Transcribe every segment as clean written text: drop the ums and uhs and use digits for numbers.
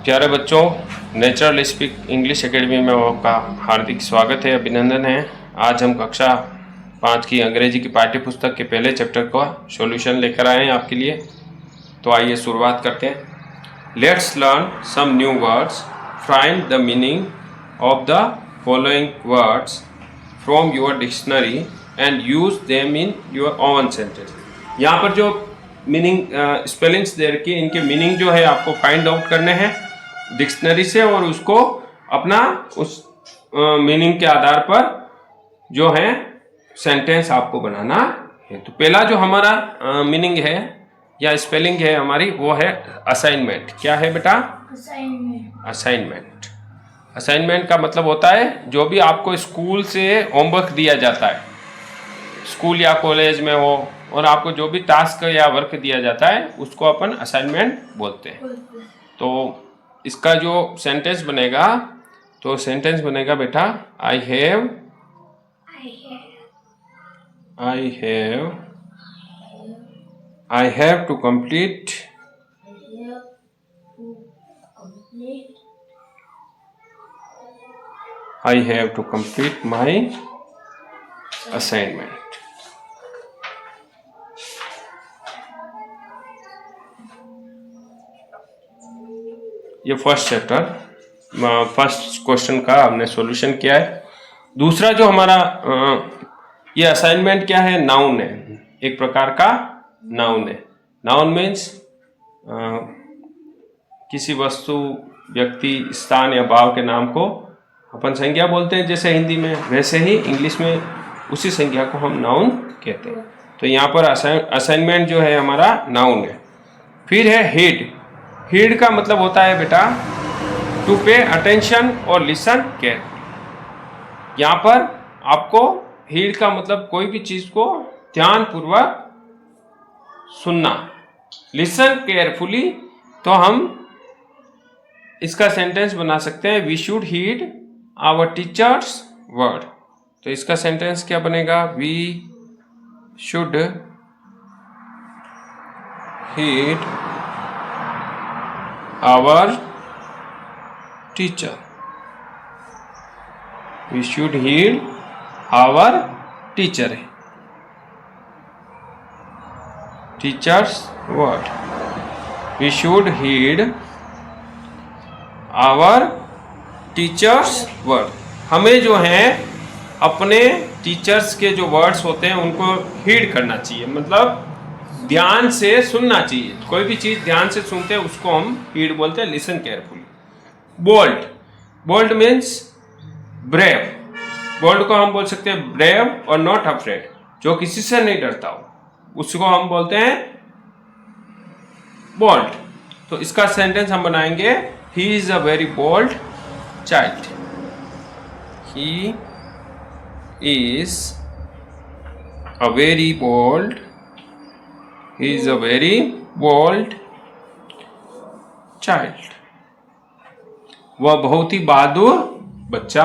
प्यारे बच्चों, natural speak English academy में आपका हार्दिक स्वागत है, अभिनंदन है। आज हम कक्षा 5 की अंग्रेजी की पाठ्य पुस्तक के पहले चैप्टर का सॉल्यूशन लेकर आए हैं आपके लिए। तो आइए शुरुआत करते हैं। Let's learn some new words, find the meaning of the following words from your dictionary and use them in your own sentence. यहाँ पर जो मीनिंग स्पेलिंग्स दे रखी है, इनके मीनिंग जो है आपको फाइंड आउट करने हैं डिक्शनरी से, और उसको अपना उस मीनिंग के आधार पर जो है सेंटेंस आपको बनाना है। तो पहला जो हमारा मीनिंग है या स्पेलिंग है हमारी, वो है असाइनमेंट। क्या है बेटा? असाइनमेंट। असाइनमेंट का मतलब होता है जो भी आपको स्कूल से होमवर्क दिया जाता है, स्कूल या कॉलेज में हो, और आपको जो भी टास्क या वर्क दिया जाता है उसको अपन असाइनमेंट बोलते हैं। तो इसका जो सेंटेंस बनेगा, तो सेंटेंस बनेगा बेटा I have to complete my assignment. ये फर्स्ट चैप्टर, फर्स्ट क्वेश्चन का हमने सॉल्यूशन किया है। दूसरा जो हमारा ये असाइनमेंट क्या है? नाउन है, एक प्रकार का नाउन है। नाउन मीन्स किसी वस्तु, व्यक्ति, स्थान या भाव के नाम को अपन संज्ञा बोलते हैं, जैसे हिंदी में, वैसे ही इंग्लिश में उसी संज्ञा को हम नाउन कहते हैं। तो यहाँ पर असाइनमेंट जो है हमारा नाउन है। फिर है हीड। हीड का मतलब होता है बेटा टू पे अटेंशन और लिसन केयर। यहाँ पर आपको हीड का मतलब कोई भी चीज को ध्यान पूर्वक सुनना, लिसन केयरफुली। तो हम इसका सेंटेंस बना सकते हैं we should heed our teachers word. तो इसका सेंटेंस क्या बनेगा? We should heed our teacher. We should heed our teacher है, teachers word. We should heed our teachers word. हमें जो है अपने टीचर्स के जो वर्ड्स होते हैं उनको हीड करना चाहिए, मतलब ध्यान से सुनना चाहिए। कोई भी चीज ध्यान से सुनते हैं उसको हम हीड बोलते हैं, listen carefully. Bold. Bold means brave. Bold को हम बोल सकते हैं ब्रेव और नॉट अफ्रेड, जो किसी से नहीं डरता हो, उसको हम बोलते हैं बोल्ड। तो इसका सेंटेंस हम बनाएंगे he is a very bold child. He is a very bold He is a very bold child. वह बहुत ही बहादुर बच्चा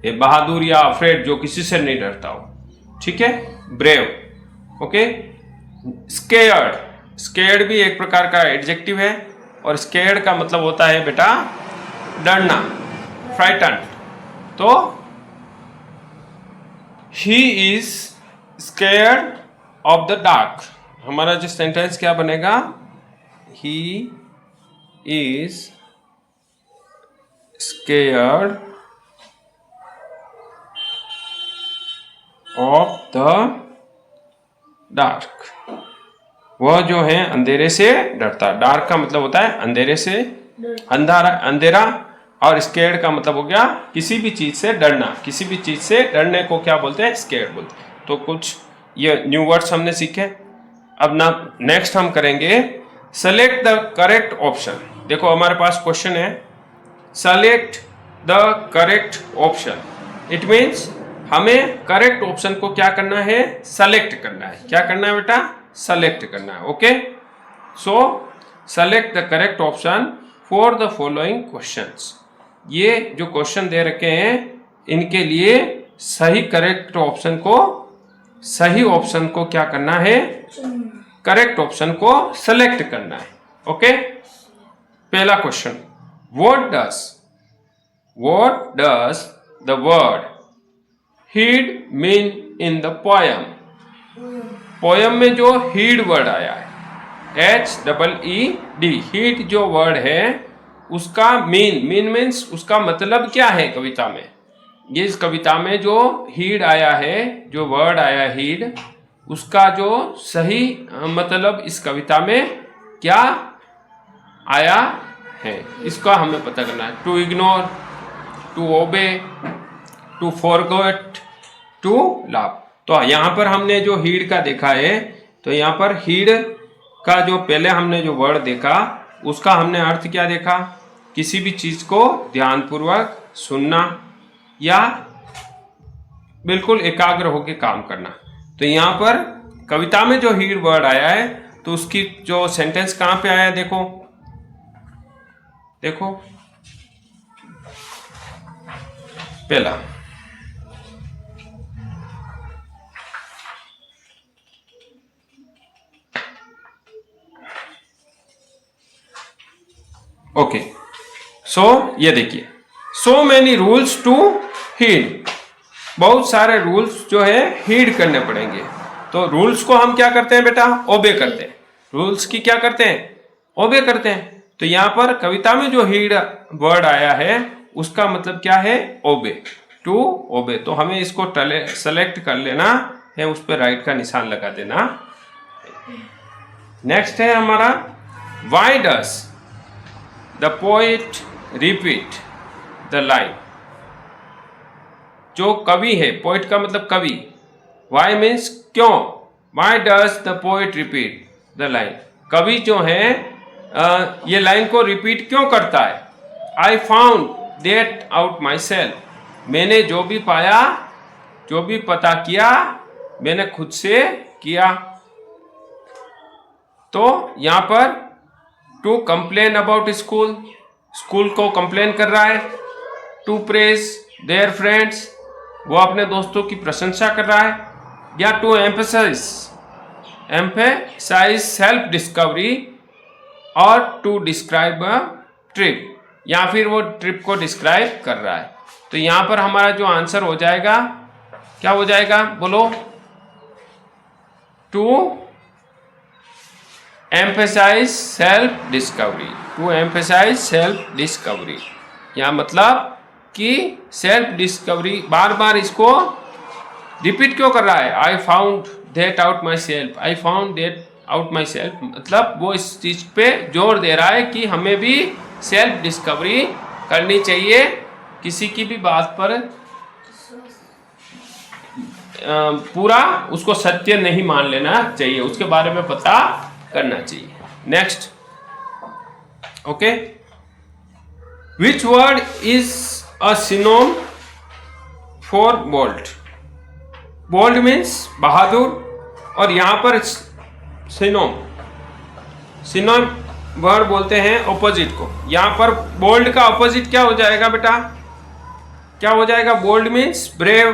है। बहादुर या अफ्रेड, जो किसी से नहीं डरता हो। ठीक है, ब्रेव। ओके। स्केयर्ड। स्केयर्ड भी एक प्रकार का एडजेक्टिव है, और स्केयर्ड का मतलब होता है बेटा डरना, फ्राइटन। तो he is scared of the dark। हमारा जो सेंटेंस क्या बनेगा? He is scared of the dark. वह जो है अंधेरे से डरता। डार्क का मतलब होता है अंधेरे से, अंधेरा। और स्केयर्ड का मतलब हो गया किसी भी चीज से डरना। किसी भी चीज से डरने को क्या बोलते हैं? स्केयर्ड बोलते हैं। तो कुछ ये न्यू वर्ड्स हमने सीखे। अब ना नेक्स्ट हम करेंगे सेलेक्ट द करेक्ट ऑप्शन। देखो हमारे पास क्वेश्चन है select the correct option. It means हमें करेक्ट ऑप्शन को क्या करना है? सेलेक्ट करना है। क्या करना है बेटा? सेलेक्ट करना है। Okay. So select the correct option for the following questions. ये जो क्वेश्चन दे रखे हैं इनके लिए सही करेक्ट ऑप्शन को क्या करना है? करेक्ट ऑप्शन को सेलेक्ट करना है। ओके। पहला question, what does the word heed mean in the poem? Poem में जो हीड वर्ड आया है, HEED, हीड जो वर्ड है उसका मीन मीन्स उसका मतलब क्या है कविता में? ये इस कविता में जो हीड आया है, जो वर्ड आया है हीड, उसका जो सही मतलब इस कविता में क्या आया है, इसका हमें पता करना है। To ignore, to obey, to forget, to love. तो यहाँ पर हमने जो हीड का देखा है, तो यहाँ पर हीड का जो पहले हमने जो वर्ड देखा उसका हमने अर्थ क्या देखा? किसी भी चीज को ध्यानपूर्वक सुनना या बिल्कुल एकाग्र होकर काम करना। तो यहाँ पर कविता में जो हीड वर्ड आया है तो उसकी जो सेंटेंस कहाँ पे आया है, देखो पहला, ओके। सो ये देखिए, so many rules to heed, बहुत सारे रूल्स जो है हीड करने पड़ेंगे। तो रूल्स को हम क्या करते हैं बेटा? ओबे करते हैं। रूल्स की क्या करते हैं? ओबे करते हैं। तो यहाँ पर कविता में जो हीड वर्ड आया है उसका मतलब क्या है? ओबे, टू ओबे। तो हमें इसको सेलेक्ट कर लेना है, उस पर राइट का निशान लगा देना। नेक्स्ट है हमारा, why does the poet repeat the line? जो कवि है, पोएट का मतलब कवि, वाई मीन्स क्यों, why does the poet repeat the line? कवि जो है ये लाइन को रिपीट क्यों करता है? I found that out my self, मैंने जो भी पाया, जो भी पता किया, मैंने खुद से किया। तो यहां पर to complain about school, school को कंप्लेन कर रहा है। टू प्रेज देयर फ्रेंड्स, वो अपने दोस्तों की प्रशंसा कर रहा है। या टू एम्फेसाइज सेल्फ डिस्कवरी, और टू डिस्क्राइब अ ट्रिप, या फिर वो ट्रिप को डिस्क्राइब कर रहा है। तो यहां पर हमारा जो आंसर हो जाएगा, क्या हो जाएगा बोलो? To emphasise self discovery, to emphasise self discovery. या मतलब कि सेल्फ डिस्कवरी, बार बार इसको रिपीट क्यों कर रहा है? I found that out my self, I found that out my self, मतलब वो इस चीज पे जोर दे रहा है कि हमें भी सेल्फ डिस्कवरी करनी चाहिए। किसी की भी बात पर पूरा उसको सत्य नहीं मान लेना चाहिए, उसके बारे में पता करना चाहिए। Next, okay. Which word is a synonym for bold? Bold means बहादुर, और यहां पर सिनोम वर्ड बोलते हैं ऑपोजिट को। यहां पर बोल्ड का ऑपोजिट क्या हो जाएगा बेटा? क्या हो जाएगा? बोल्ड मीन्स ब्रेव,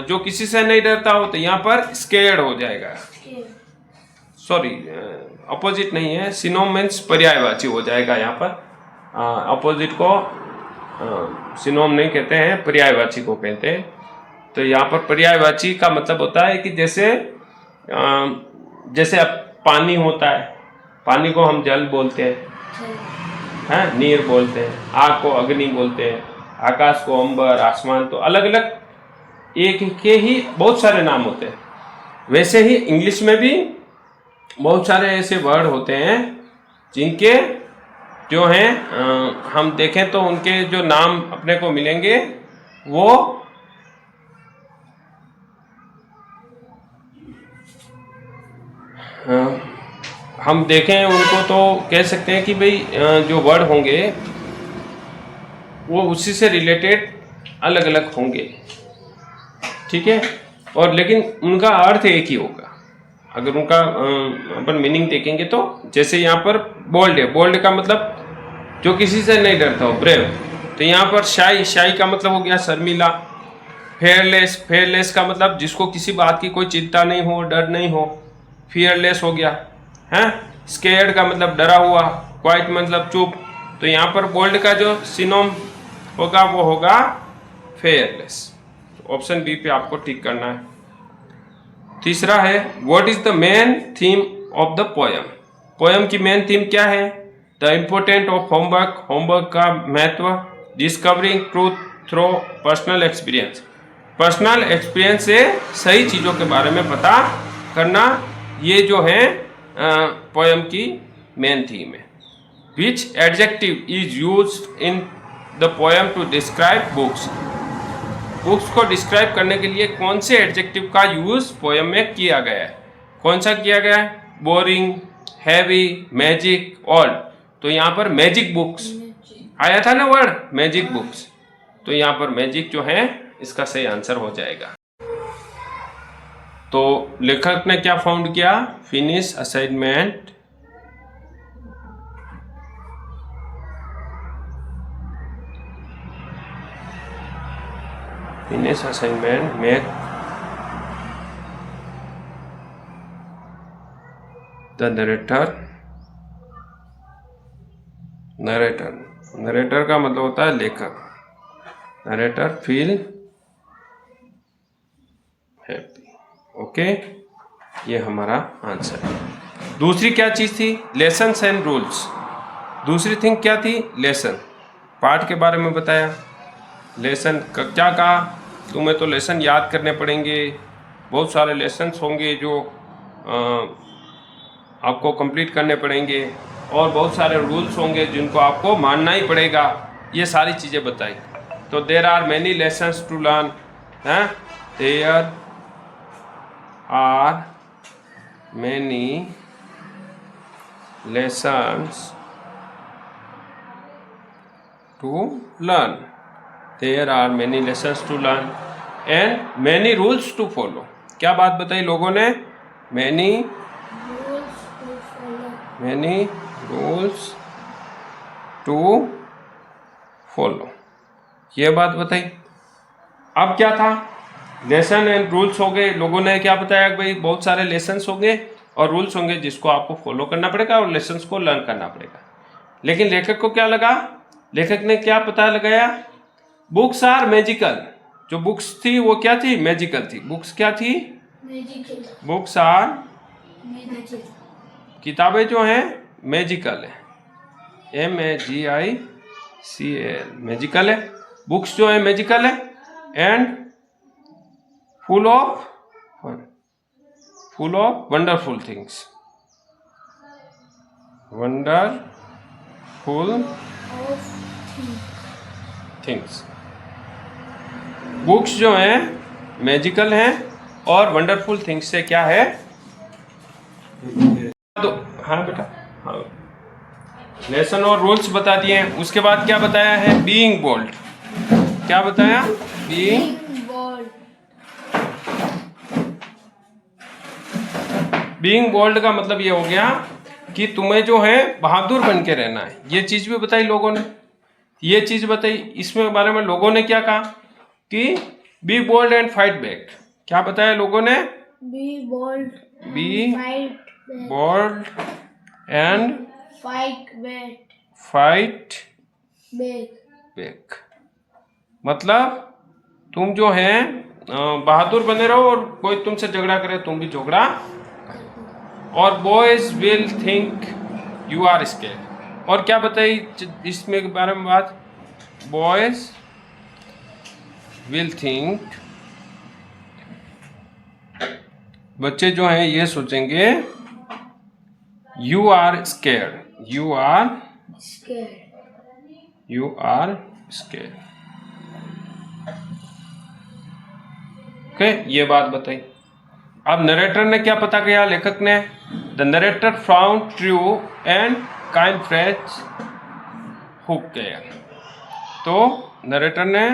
जो किसी से नहीं डरता हो, तो यहां पर स्केर्ड हो जाएगा। सॉरी, ऑपोजिट नहीं है, सिनोम मीन्स पर्यायवाची हो जाएगा। यहाँ पर ऑपोजिट को सिनोम नहीं कहते हैं, पर्यायवाची को कहते हैं। तो यहाँ पर पर्यायवाची का मतलब होता है कि जैसे अब पानी होता है, पानी को हम जल बोलते हैं, नीर बोलते हैं, आग को अग्नि बोलते हैं, आकाश को अंबर, आसमान, तो अलग अलग एक के ही बहुत सारे नाम होते हैं। वैसे ही इंग्लिश में भी बहुत सारे ऐसे वर्ड होते हैं जिनके जो हैं हम देखें तो उनके जो नाम अपने को मिलेंगे वो हम देखें उनको तो कह सकते हैं कि भाई जो वर्ड होंगे वो उसी से रिलेटेड अलग अलग होंगे, ठीक है। और लेकिन उनका अर्थ एक ही होगा। अगर उनका अपन मीनिंग देखेंगे तो जैसे यहाँ पर बोल्ड है, बोल्ड का मतलब जो किसी से नहीं डरता हो, ब्रेव। तो यहाँ पर शाई का मतलब हो गया शर्मिला। फेयरलेस का मतलब जिसको किसी बात की कोई चिंता नहीं हो, डर नहीं हो, फियरलेस हो गया है। स्केयर्ड का मतलब डरा हुआ, क्वाइट मतलब चुप, तो यहाँ पर बोल्ड का जो सिनोम होगा वो होगा फेयरलेस। ऑप्शन बी पे आपको टिक करना है। तीसरा है what is the main theme of the poem. Poem की मेन थीम क्या है? The important of homework, homework का महत्व, discovering truth through personal experience, personal experience से सही चीज़ों के बारे में पता करना, ये जो है पोयम की मेन थीम है। Which adjective is used in the poem to describe books. Books को डिस्क्राइब करने के लिए कौन से एडजेक्टिव का यूज पोयम में किया गया है? कौन सा किया गया है? Boring, heavy, magic, old. तो यहाँ पर मैजिक बुक्स आया था ना वर्ड, मैजिक बुक्स। तो यहाँ पर मैजिक जो है इसका सही आंसर हो जाएगा। तो लेखक ने क्या फाउंड किया? Finish assignment make the narrator का मतलब होता है लेखक, narrator feel happy। ओके, ये हमारा आंसर है। दूसरी क्या चीज थी? Lessons and rules. दूसरी थिंग क्या थी? लेसन, पाठ के बारे में बताया। लेसन क्या कहा? तुम्हें तो लेसन याद करने पड़ेंगे, बहुत सारे लेसन्स होंगे जो आपको कंप्लीट करने पड़ेंगे, और बहुत सारे रूल्स होंगे जिनको आपको मानना ही पड़ेगा। ये सारी चीज़ें बताई। तो there are many lessons to learn, हैं? There are many lessons to learn, there are many lessons to learn and many rules to follow. क्या बात बताई लोगों ने? मैनी रूल्स टू फॉलो, ये बात बताई। अब क्या था? लेसन एंड रूल्स हो गए। लोगों ने क्या बताया कि भाई बहुत सारे लेसन्स होंगे और रूल्स होंगे जिसको आपको फॉलो करना पड़ेगा और लेसन्स को लर्न करना पड़ेगा। लेकिन लेखक को क्या लगा? लेखक ने क्या पता लगाया? Books are magical. जो बुक्स थी वो क्या थी? मैजिकल थी। बुक्स क्या थी? बुक्स आर, किताबें जो हैं मैजिकल है, MAGICAL, मैजिकल है। बुक्स जो है मैजिकल है and full of wonderful things. Books जो हैं मैजिकल हैं और वंडरफुल थिंग्स से क्या है? तो हाँ बेटा, हाँ, लेसन और रूल्स बता दिए हैं। उसके बाद क्या बताया है? Being bold. क्या बताया? बीइंग बोल्ड का मतलब ये हो गया कि तुम्हें जो है बहादुर बन के रहना है। ये चीज भी बताई लोगों ने, ये चीज बताई। इसमें बारे में लोगों ने क्या कहा कि be bold and fight back. क्या बताया लोगों ने? Be bold and fight back. मतलब तुम जो है बहादुर बने रहो और कोई तुमसे झगड़ा करे तुम भी झगड़ा। और boys will think you are scared. और क्या बताई इसमें के बारे में बात? बॉयज विल थिंक, बच्चे जो हैं ये सोचेंगे you are scared, you are scared. Okay, ये बात बताई। अब नरेटर ने क्या पता किया? लेखक ने the narrator found true and kind friends who care. तो नरेटर ने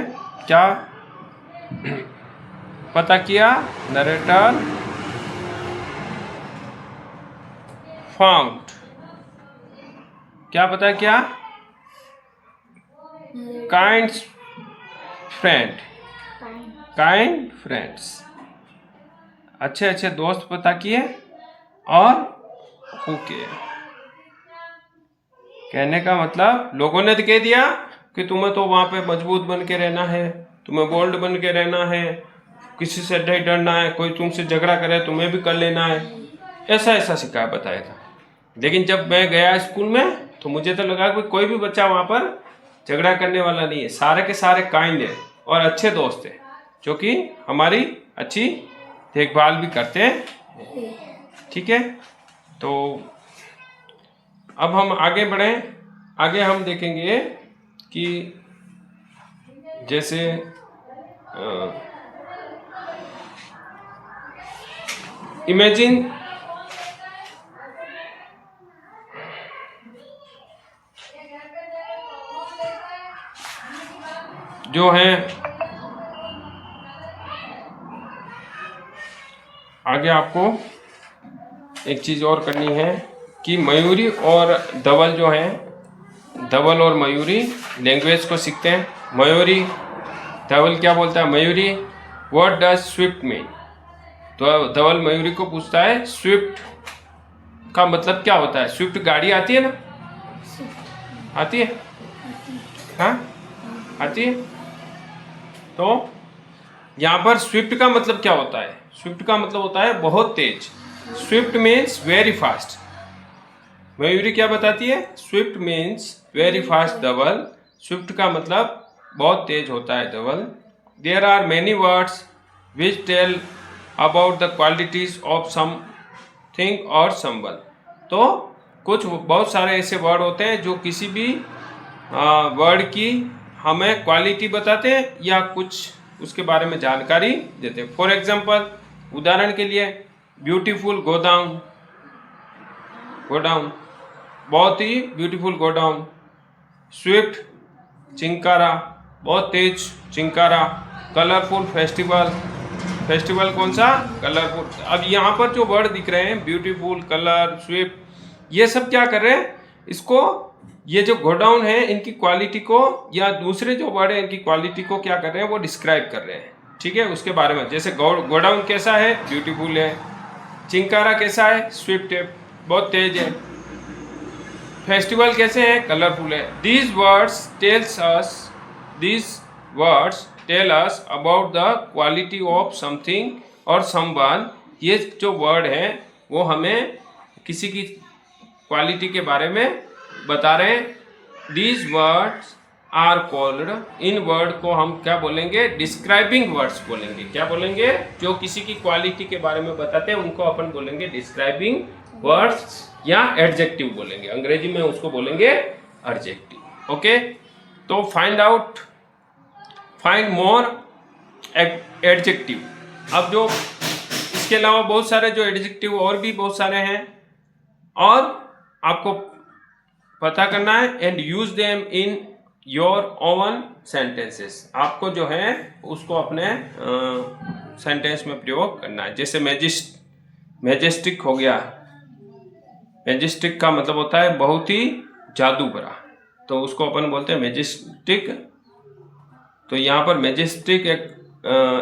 क्या पता किया? नरेटर फाउंड, क्या पता किया? काइंड फ्रेंड्स, अच्छे अच्छे दोस्त पता किए और हु केयर, कहने का मतलब लोगों ने तो कह दिया कि तुम्हें तो वहां पे मजबूत बन के रहना है, तुम्हें बोल्ड बन के रहना है, किसी से नहीं डरना है, कोई तुमसे झगड़ा करे तुम्हें भी कर लेना है, ऐसा ऐसा सिखाया बताया था। लेकिन जब मैं गया स्कूल में तो मुझे तो लगा कि कोई भी बच्चा वहां पर झगड़ा करने वाला नहीं है, सारे के सारे काइंड है और अच्छे दोस्त है, जो कि हमारी अच्छी देखभाल भी करते हैं। ठीक है, तो अब हम आगे बढ़ें। आगे हम देखेंगे कि जैसे इमेजिन जो है, आगे आपको एक चीज़ और करनी है कि मयूरी और धवल जो है, धवल और मयूरी लैंग्वेज को सीखते हैं। मयूरी, धवल क्या बोलता है? Mayuri, what does Swift mean? तो धवल मयूरी को पूछता है स्विफ्ट का मतलब क्या होता है। स्विफ्ट गाड़ी आती है ना, आती है, हाँ आती है। तो यहाँ पर स्विफ्ट का मतलब क्या होता है? स्विफ्ट का मतलब होता है बहुत तेज। Swift means very fast. Mayuri क्या बताती है? Swift means very fast Dhawal. Swift का मतलब बहुत तेज होता है Dhawal. There are many words which tell about the qualities of something और समवन। तो कुछ बहुत सारे ऐसे वर्ड होते हैं जो किसी भी वर्ड की हमें क्वालिटी बताते हैं या कुछ उसके बारे में जानकारी देते हैं। फॉर एग्जाम्पल, उदाहरण के लिए, beautiful go down, go down, बहुत ही beautiful go down. Swift, chinkara, बहुत तेज चिंकारा। कलरफुल फेस्टिवल, फेस्टिवल कौन सा? कलरफुल। अब यहाँ पर जो वर्ड दिख रहे हैं, ब्यूटीफुल, कलर, स्विफ्ट, ये सब क्या कर रहे हैं? इसको, ये जो गो डाउन है इनकी क्वालिटी को, या दूसरे जो वर्ड है इनकी क्वालिटी को क्या कर रहे हैं? वो डिस्क्राइब कर रहे हैं। ठीक है, उसके बारे में। जैसे गो डाउन कैसा है? ब्यूटीफुल है। चिंकारा कैसा है? स्विफ्ट है, बहुत तेज है। फेस्टिवल कैसे है? कलरफुल है। These words tell us about the quality of something और समवन। ये जो वर्ड है वो हमें किसी की क्वालिटी के बारे में बता रहे हैं। दीज वर्ड्स आर कॉल्ड, इन वर्ड को हम क्या बोलेंगे? डिस्क्राइबिंग वर्ड्स बोलेंगे। क्या बोलेंगे? जो किसी की क्वालिटी के बारे में बताते हैं उनको अपन बोलेंगे डिस्क्राइबिंग वर्ड्स या एडजेक्टिव बोलेंगे। अंग्रेजी में उसको बोलेंगे एडजेक्टिव। ओके, तो फाइंड मोर एडजेक्टिव। अब जो इसके अलावा बहुत सारे जो एडजेक्टिव और भी बहुत सारे हैं और आपको पता करना है। And use them in your oven sentences. आपको जो है उसको अपने सेंटेंस में प्रयोग करना है। जैसे मैजेस्टिक हो गया। मैजेस्टिक का मतलब होता है बहुत ही जादू भरा, तो उसको अपन बोलते हैं मैजेस्टिक। तो यहाँ पर मैजेस्टिक एक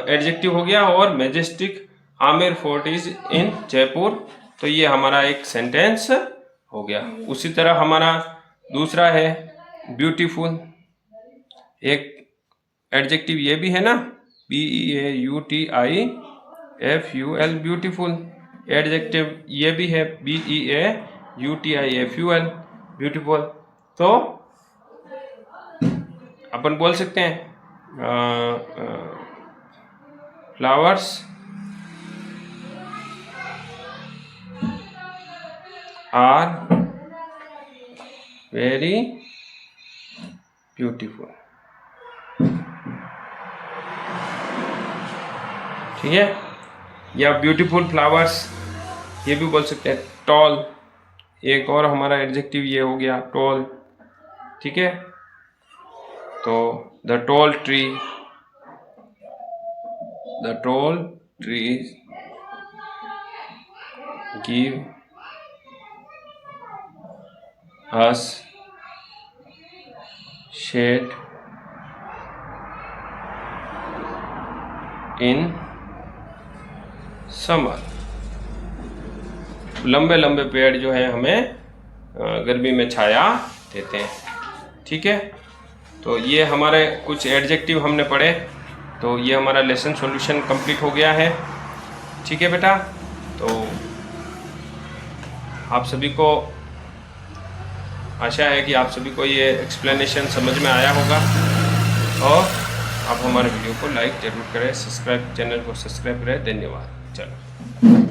एडजेक्टिव हो गया। और majestic Amer fort is in Jaipur, तो ये हमारा एक सेंटेंस हो गया। उसी तरह हमारा दूसरा है ब्यूटीफुल, एक एडजेक्टिव ये भी है ना, BEAUTIFUL, ब्यूटीफुल। एडजेक्टिव ये भी है BEAUTIFUL, ब्यूटीफुल। तो अपन बोल सकते हैं फ्लावर्स आर वेरी ब्यूटीफुल। ठीक है, या ब्यूटीफुल फ्लावर्स ये भी बोल सकते हैं। टॉल, एक और हमारा एडजेक्टिव ये हो गया, टॉल। ठीक है, तो the tall tree give us shade in summer. लंबे लंबे पेड़ जो है हमें गर्मी में छाया देते हैं। ठीक है, तो ये हमारे कुछ एडजेक्टिव हमने पढ़े, तो ये हमारा लेसन सॉल्यूशन कंप्लीट हो गया है। ठीक है बेटा, तो आप सभी को आशा है कि आप सभी को ये एक्सप्लेनेशन समझ में आया होगा, और आप हमारे वीडियो को लाइक ज़रूर करें, चैनल को सब्सक्राइब करें। धन्यवाद। चलो।